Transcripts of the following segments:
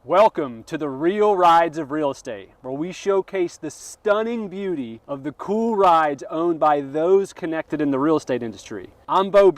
Welcome to the Real Rides of Real Estate, where we showcase the stunning beauty of the cool rides owned by those connected in the real estate industry. I'm Beau,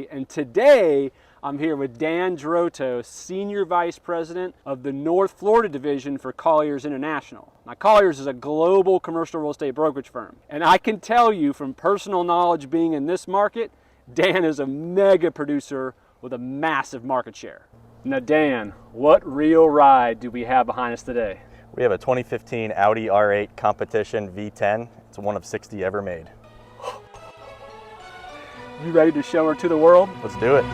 and today I'm here with Dan Droto, Senior Vice President of the North Florida Division for Colliers International. Now, Colliers is a global commercial real estate brokerage firm, and I can tell you from personal knowledge being in this market, Dan is a mega producer with a massive market share. Now Dan, what real ride do we have behind us today? We have a 2015 Audi R8 Competition V10. It's one of 60 ever made. You ready to show her to the world? Let's do it.